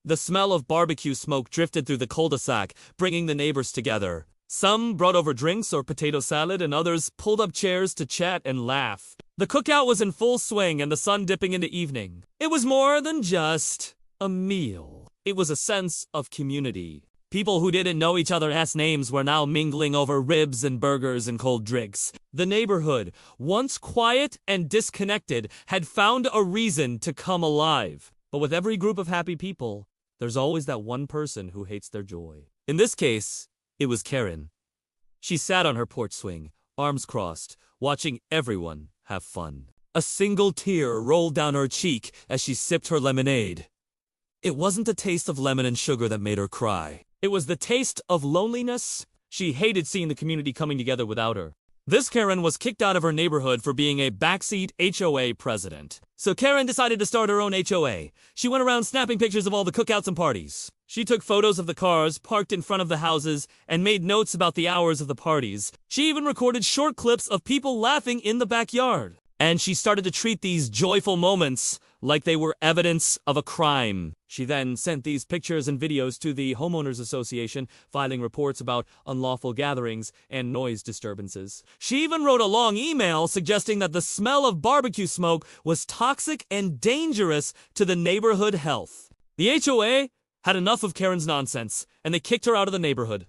The smell of barbecue smoke drifted through the cul-de-sac, bringing the neighbors together. Some brought over drinks or potato salad, and others pulled up chairs to chat and laugh. The cookout was in full swing and the sun dipping into evening. It was more than just a meal. It was a sense of community. People who didn't know each other's names were now mingling over ribs and burgers and cold drinks. The neighborhood, once quiet and disconnected, had found a reason to come alive. But with every group of happy people, there's always that one person who hates their joy. In this case, it was Karen. She sat on her porch swing, arms crossed, watching everyone have fun. A single tear rolled down her cheek as she sipped her lemonade. It wasn't the taste of lemon and sugar that made her cry. It was the taste of loneliness. She hated seeing the community coming together without her. This Karen was kicked out of her neighborhood for being a backseat HOA president. So Karen decided to start her own HOA. She went around snapping pictures of all the cookouts and parties. She took photos of the cars parked in front of the houses and made notes about the hours of the parties. She even recorded short clips of people laughing in the backyard. And she started to treat these joyful moments like they were evidence of a crime. She then sent these pictures and videos to the homeowners association, filing reports about unlawful gatherings and noise disturbances. She even wrote a long email suggesting that the smell of barbecue smoke was toxic and dangerous to the neighborhood health. The HOA had enough of Karen's nonsense, and they kicked her out of the neighborhood.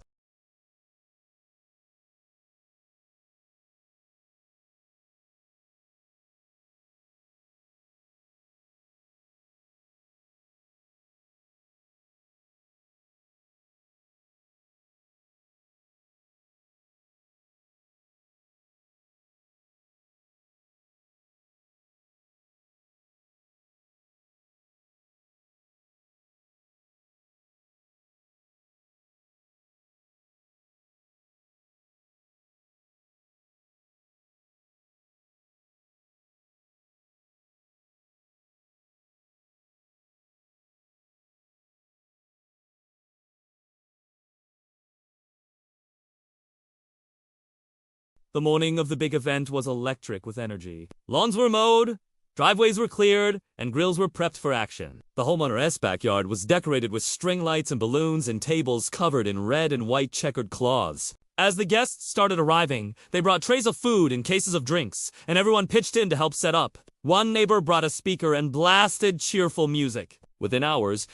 The morning of the big event was electric with energy. Lawns were mowed, driveways were cleared, and grills were prepped for action. The homeowner's backyard was decorated with string lights and balloons and tables covered in red and white checkered cloths. As the guests started arriving, they brought trays of food and cases of drinks, and everyone pitched in to help set up. One neighbor brought a speaker and blasted cheerful music. Within hours,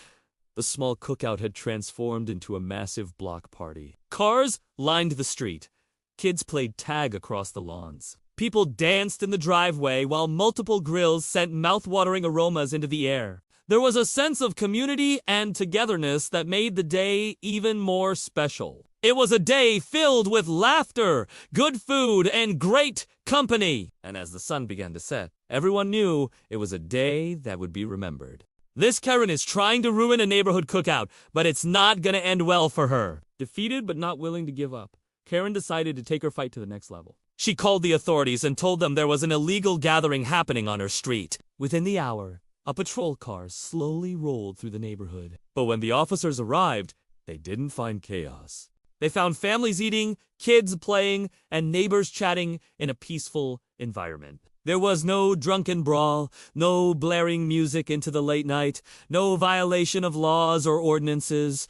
the small cookout had transformed into a massive block party. Cars lined the street. Kids played tag across the lawns. People danced in the driveway while multiple grills sent mouth-watering aromas into the air. There was a sense of community and togetherness that made the day even more special. It was a day filled with laughter, good food, and great company. And as the sun began to set, everyone knew it was a day that would be remembered. This Karen is trying to ruin a neighborhood cookout, but it's not gonna end well for her. Defeated but not willing to give up, Karen decided to take her fight to the next level. She called the authorities and told them there was an illegal gathering happening on her street. Within the hour, a patrol car slowly rolled through the neighborhood. But when the officers arrived, they didn't find chaos. They found families eating, kids playing, and neighbors chatting in a peaceful environment. There was no drunken brawl, no blaring music into the late night, no violation of laws or ordinances.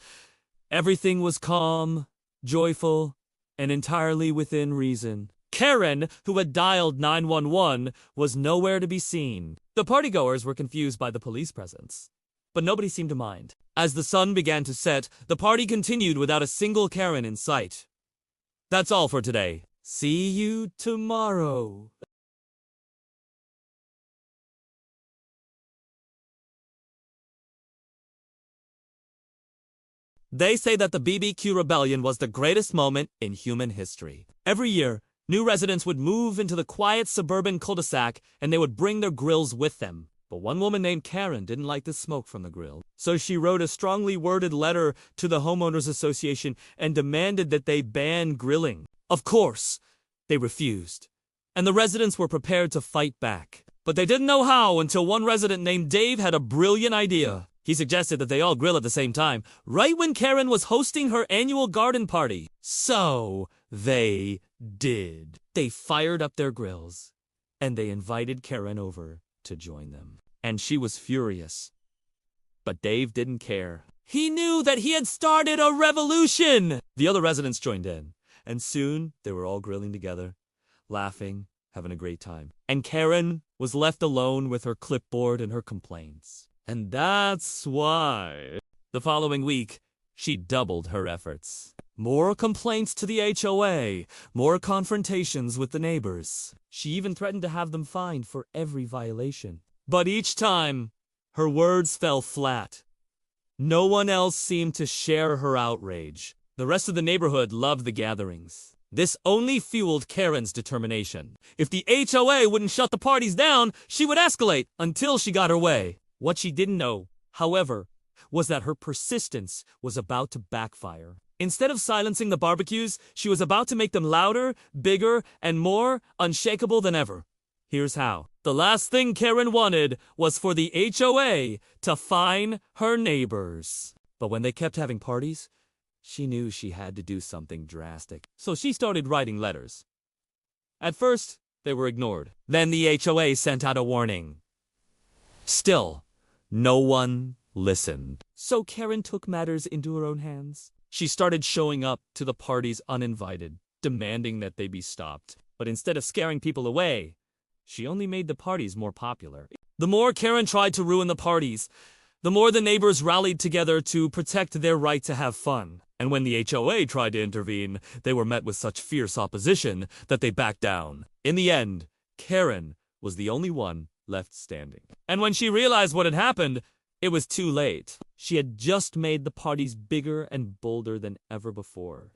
Everything was calm, joyful, and entirely within reason. Karen, who had dialed 911, was nowhere to be seen. The partygoers were confused by the police presence, but nobody seemed to mind. As the sun began to set, the party continued without a single Karen in sight. That's all for today. See you tomorrow. They say that the BBQ rebellion was the greatest moment in human history. Every year, new residents would move into the quiet suburban cul-de-sac and they would bring their grills with them. But one woman named Karen didn't like the smoke from the grill. So she wrote a strongly worded letter to the homeowners association and demanded that they ban grilling. Of course, they refused. And the residents were prepared to fight back. But they didn't know how until one resident named Dave had a brilliant idea. He suggested that they all grill at the same time, right when Karen was hosting her annual garden party. So they did. They fired up their grills, and they invited Karen over to join them. And she was furious. But Dave didn't care. He knew that he had started a revolution! The other residents joined in, and soon they were all grilling together, laughing, having a great time. And Karen was left alone with her clipboard and her complaints. And that's why the following week, she doubled her efforts. More complaints to the HOA, more confrontations with the neighbors. She even threatened to have them fined for every violation. But each time, her words fell flat. No one else seemed to share her outrage. The rest of the neighborhood loved the gatherings. This only fueled Karen's determination. If the HOA wouldn't shut the parties down, she would escalate until she got her way. What she didn't know, however, was that her persistence was about to backfire. Instead of silencing the barbecues, she was about to make them louder, bigger, and more unshakable than ever. Here's how. The last thing Karen wanted was for the HOA to fine her neighbors. But when they kept having parties, she knew she had to do something drastic. So she started writing letters. At first, they were ignored. Then the HOA sent out a warning. Still, no one listened. So Karen took matters into her own hands. She started showing up to the parties uninvited, demanding that they be stopped. But instead of scaring people away, she only made the parties more popular. The more Karen tried to ruin the parties, the more the neighbors rallied together to protect their right to have fun. And when the HOA tried to intervene, they were met with such fierce opposition that they backed down. In the end, Karen was the only one left standing. And when she realized what had happened, it was too late. She had just made the parties bigger and bolder than ever before.